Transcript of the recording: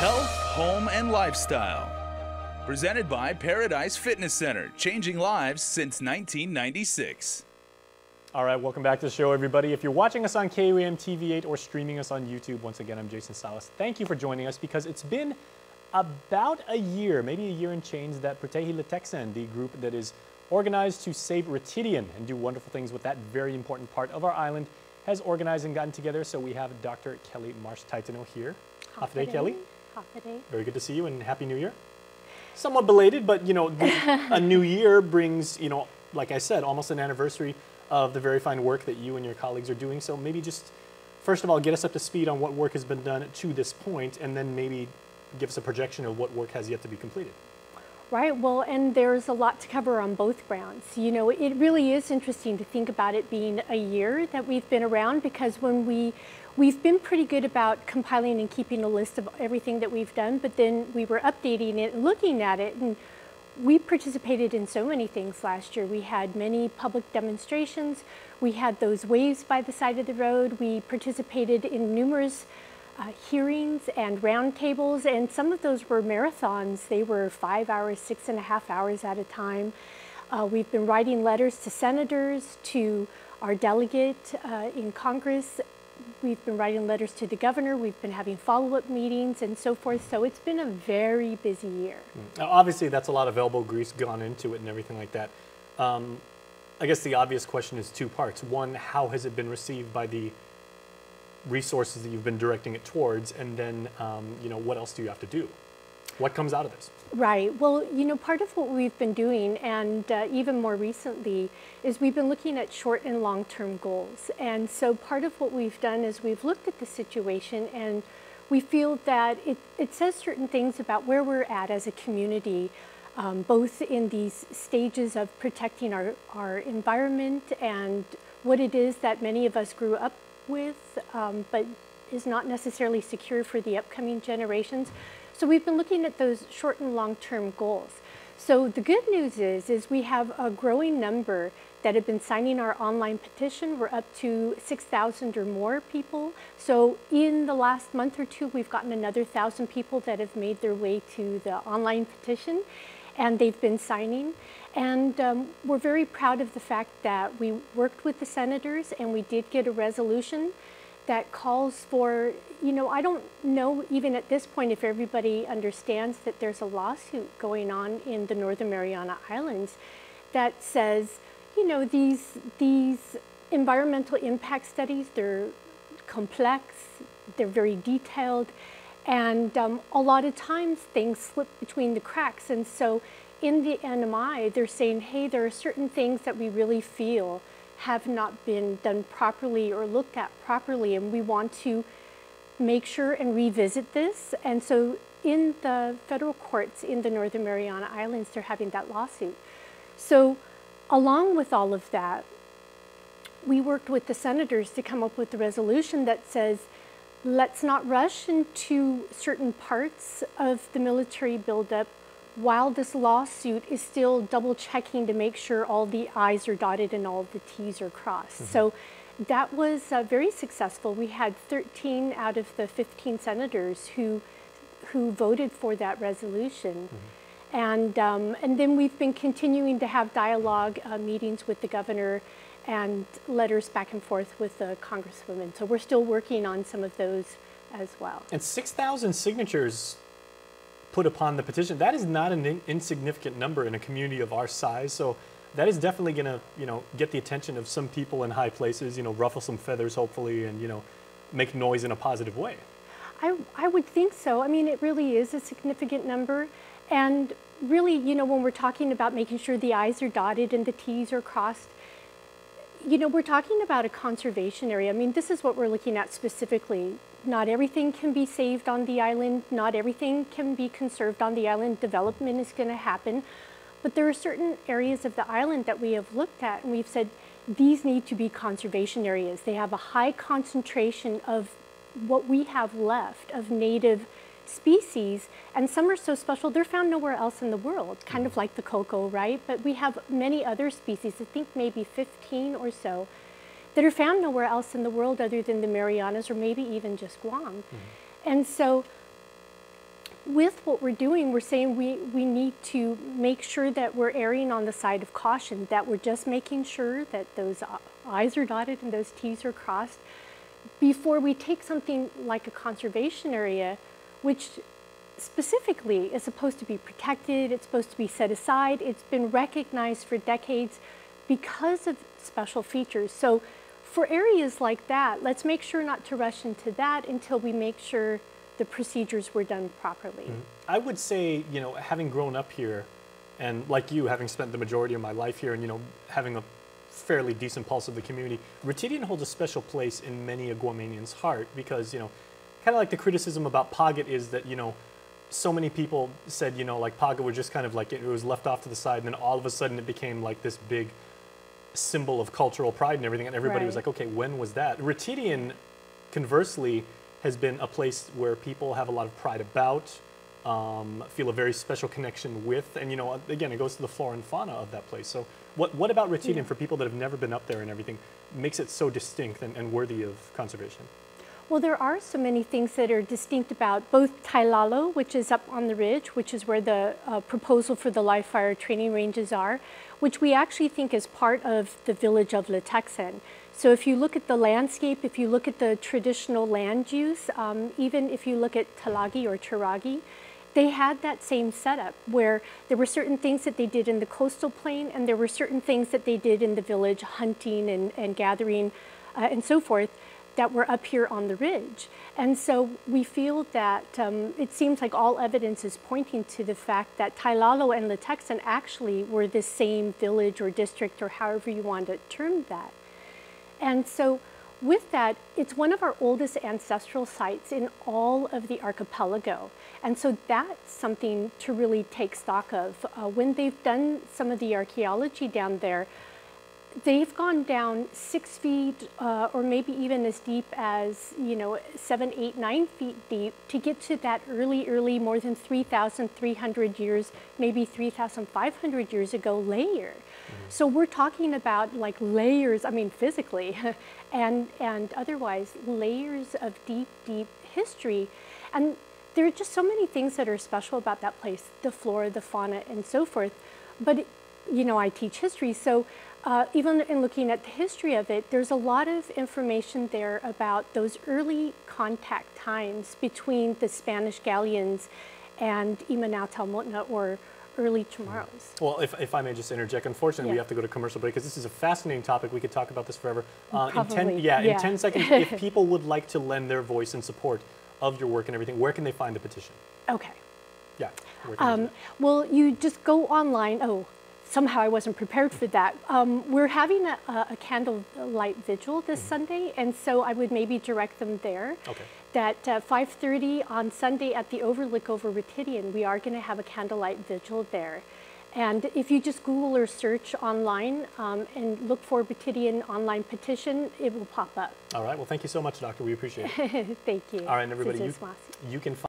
Health, Home, and Lifestyle. Presented by Paradise Fitness Center, changing lives since 1996. All right, welcome back to the show, everybody. If you're watching us on KUAM TV8 or streaming us on YouTube, once again, I'm Jason Salas. Thank you for joining us because it's been about a year, maybe a year and change, that Protehi Liteksan, the group that is organized to save Ritidian and do wonderful things with that very important part of our island, has organized and gotten together. So we have Dr. Kelly Marsh-Taitano here. Hafa Kelly. Hafa. Very good to see you and Happy New Year. Somewhat belated, but you know, a new year brings, you know, like I said, almost an anniversary of the very fine work that you and your colleagues are doing. So maybe just, first of all, get us up to speed on what work has been done to this point, and then maybe give us a projection of what work has yet to be completed. Right, well, and there's a lot to cover on both grounds. You know, it really is interesting to think about it being a year that we've been around, because when we've been pretty good about compiling and keeping a list of everything that we've done, but then we were updating it and looking at it, and we participated in so many things last year. We had many public demonstrations, we had those waves by the side of the road, we participated in numerous hearings and roundtables, and some of those were marathons. They were 5 hours, 6.5 hours at a time. We've been writing letters to senators, to our delegate in Congress. We've been writing letters to the governor. We've been having follow-up meetings and so forth. So it's been a very busy year. Now, obviously, that's a lot of elbow grease gone into it and everything like that. I guess the obvious question is two parts. One, how has it been received by the resources that you've been directing it towards, and then you know, what else do you have to do? What comes out of this? Right. Well, you know, part of what we've been doing, and even more recently, is we've been looking at short and long-term goals. And so part of what we've done is we've looked at the situation, and we feel that it says certain things about where we're at as a community, both in these stages of protecting our environment and what it is that many of us grew up with, but is not necessarily secure for the upcoming generations. So we've been looking at those short and long-term goals. So the good news is we have a growing number that have been signing our online petition. We're up to 6,000 or more people. So in the last month or two, we've gotten another 1,000 people that have made their way to the online petition, and they've been signing. And we're very proud of the fact that we worked with the senators and we did get a resolution that calls for, you know, I don't know even at this point if everybody understands that there's a lawsuit going on in the Northern Mariana Islands that says, you know, these environmental impact studies, they're complex, they're very detailed, and a lot of times things slip between the cracks. And so in the NMI, they're saying, hey, there are certain things that we really feel have not been done properly or looked at properly, and we want to make sure and revisit this. And so in the federal courts in the Northern Mariana Islands, they're having that lawsuit. So along with all of that, we worked with the senators to come up with a resolution that says, let's not rush into certain parts of the military buildup while this lawsuit is still double checking to make sure all the I's are dotted and all the T's are crossed. Mm-hmm. So that was very successful. We had 13 out of the 15 senators who voted for that resolution. Mm-hmm. And then we've been continuing to have dialogue meetings with the governor and letters back and forth with the congresswomen. So we're still working on some of those as well. And 6,000 signatures put upon the petition, that is not an insignificant number in a community of our size. So that is definitely going to, you know, get the attention of some people in high places, you know, ruffle some feathers hopefully, and, you know, make noise in a positive way. I would think so. I mean, it really is a significant number. And really, you know, when we're talking about making sure the I's are dotted and the T's are crossed, you know, we're talking about a conservation area. I mean, this is what we're looking at specifically. Not everything can be saved on the island. Not everything can be conserved on the island. Development is going to happen. But there are certain areas of the island that we have looked at and we've said these need to be conservation areas. They have a high concentration of what we have left of native species, and some are so special they're found nowhere else in the world, kind of like the cocoa, right? But we have many other species, I think maybe 15 or so, that are found nowhere else in the world other than the Marianas or maybe even just Guam. And so with what we're doing, we're saying we need to make sure that we're erring on the side of caution, that we're just making sure that those I's are dotted and those T's are crossed before we take something like a conservation area, which specifically is supposed to be protected, it's supposed to be set aside, it's been recognized for decades because of special features. So for areas like that, let's make sure not to rush into that until we make sure the procedures were done properly. I would say, you know, having grown up here, and like you, having spent the majority of my life here, and, you know, having a fairly decent pulse of the community, Ritidian holds a special place in many a Guamanian's heart because, you know, kind of like the criticism about Pagat is that, you know, so many people said, you know, like Pagat was just kind of like, it was left off to the side, and then all of a sudden it became like this big symbol of cultural pride and everything, and everybody was like, okay, when was that? Ritidian, conversely, has been a place where people have a lot of pride about, feel a very special connection with, and, you know, again, it goes to the flora and fauna of that place. So what about Ritidian, for people that have never been up there and everything, makes it so distinct and worthy of conservation? Well, there are so many things that are distinct about both Tailalo, which is up on the ridge, which is where the proposal for the live fire training ranges are, which we actually think is part of the village of Litexen. So if you look at the landscape, if you look at the traditional land use, even if you look at Talagi or Turagi, they had that same setup where there were certain things that they did in the coastal plain and there were certain things that they did in the village, hunting and gathering and so forth, that were up here on the ridge. And so we feel that it seems like all evidence is pointing to the fact that Tailalo and Litexen actually were the same village or district or however you want to term that. And so with that, it's one of our oldest ancestral sites in all of the archipelago. And so that's something to really take stock of. When they've done some of the archaeology down there, they've gone down 6 feet or maybe even as deep as, you know, 7, 8, 9 feet deep to get to that early, more than 3,300 years, maybe 3,500 years ago layer. So we're talking about like layers, I mean physically, and otherwise layers of deep history. And there are just so many things that are special about that place, the flora, the fauna, and so forth. But, you know, I teach history, so even in looking at the history of it, there's a lot of information there about those early contact times between the Spanish galleons and Imanao Talmotna, or early Chamorros. Well, if I may just interject, unfortunately we have to go to commercial break because this is a fascinating topic. We could talk about this forever. In 10 seconds, if people would like to lend their voice in support of your work and everything, where can they find the petition? Okay. Yeah. Well, you just go online. Oh, somehow I wasn't prepared for that. We're having a candlelight vigil this Sunday, and so I would maybe direct them there. Okay. That 5:30 on Sunday at the Overlook over Ritidian, we are going to have a candlelight vigil there. And if you just Google or search online and look for Ritidian online petition, it will pop up. All right. Well, thank you so much, Doctor. We appreciate it. Thank you. All right, everybody, you can find